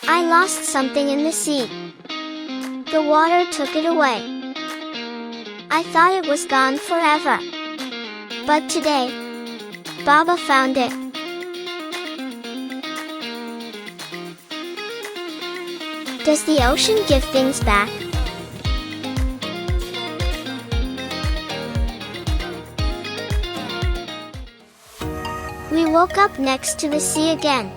I lost something in the sea. The water took it away. I thought it was gone forever. But today, Baba found it. Does the ocean give things back? We woke up next to the sea again.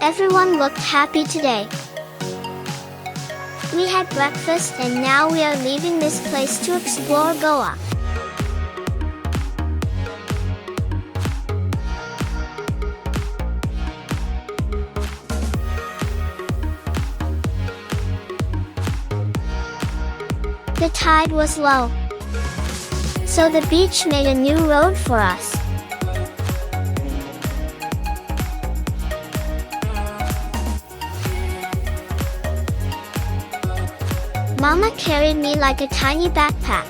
Everyone looked happy today. We had breakfast and now we are leaving this place to explore Goa. The tide was low, so the beach made a new road for us. Mama carried me like a tiny backpack.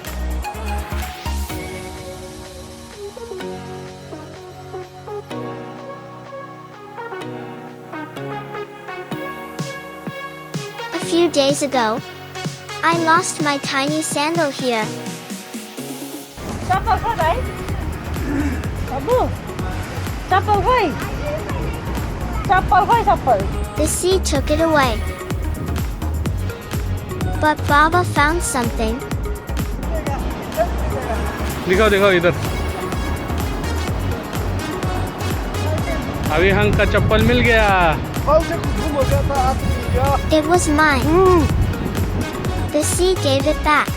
A few days ago, I lost my tiny sandal here. Chapel ko dai? Abu. Chapel ko. Chapel. The sea took it away. But Baba found something. दिखाओ इधर. अभी हंग का चप्पल मिल गया. It was mine. The sea gave it back.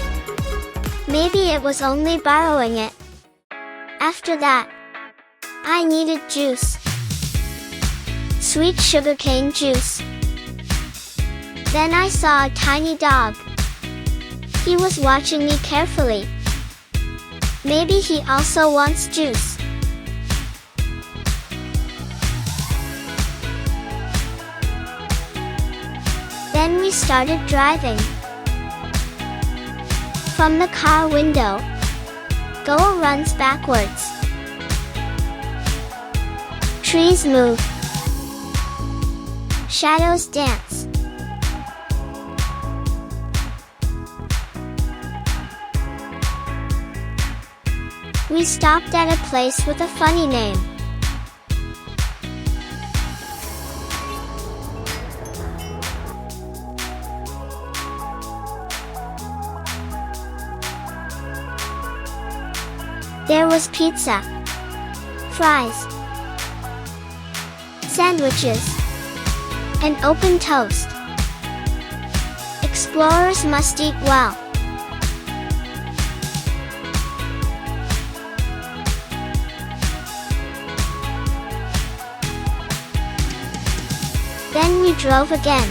Maybe it was only borrowing it. After that, I needed juice. Sweet sugarcane juice. Then I saw a tiny dog. He was watching me carefully. Maybe he also wants juice. Then we started driving. From the car window, Goa runs backwards. Trees move. Shadows dance. We stopped at a place with a funny name. There was pizza, fries, sandwiches, and open toast. Explorers must eat well. Then we drove again.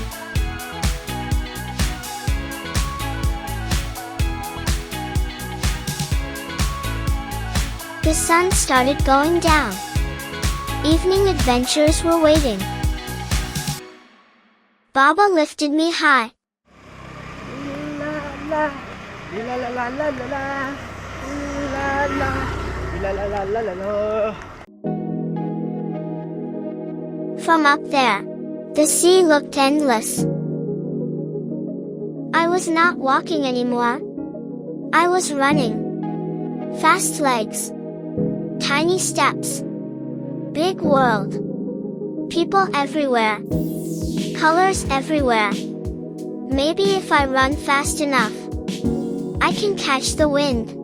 The sun started going down. Evening adventures were waiting. Baba lifted me high. From up there, the sea looked endless. I was not walking anymore. I was running. Fast legs. Tiny steps. Big world. People everywhere. Colors everywhere. Maybe if I run fast enough, I can catch the wind.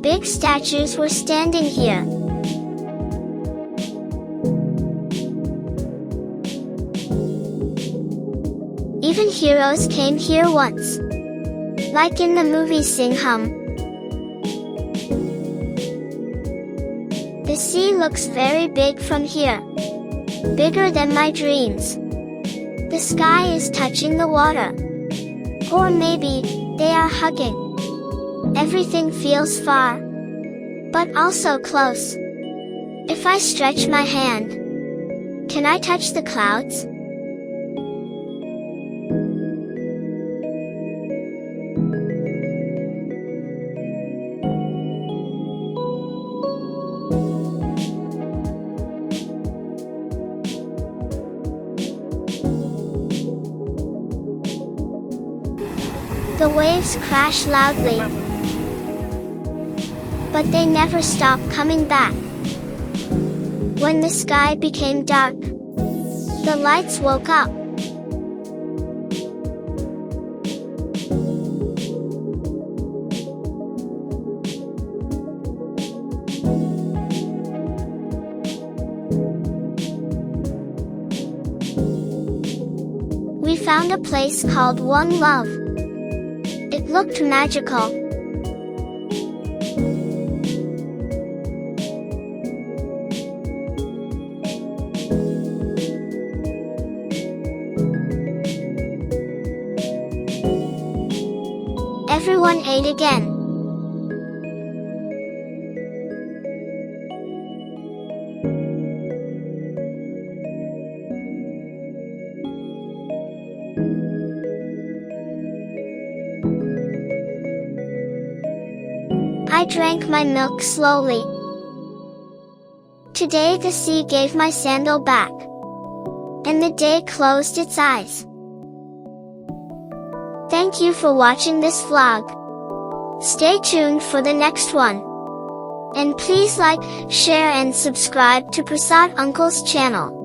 Big statues were standing here. Even heroes came here once. Like in the movie Singham. The sea looks very big from here. Bigger than my dreams. The sky is touching the water. Or maybe, they are hugging. Everything feels far, but also close. If I stretch my hand, can I touch the clouds? The waves crash loudly, but they never stop coming back. When the sky became dark, the lights woke up. We found a place called One Love. It looked magical. Everyone ate again. I drank my milk slowly. Today the sea gave my sandal back, and the day closed its eyes. Thank you for watching this vlog. Stay tuned for the next one. And please like, share and subscribe to Prasad Uncle's channel.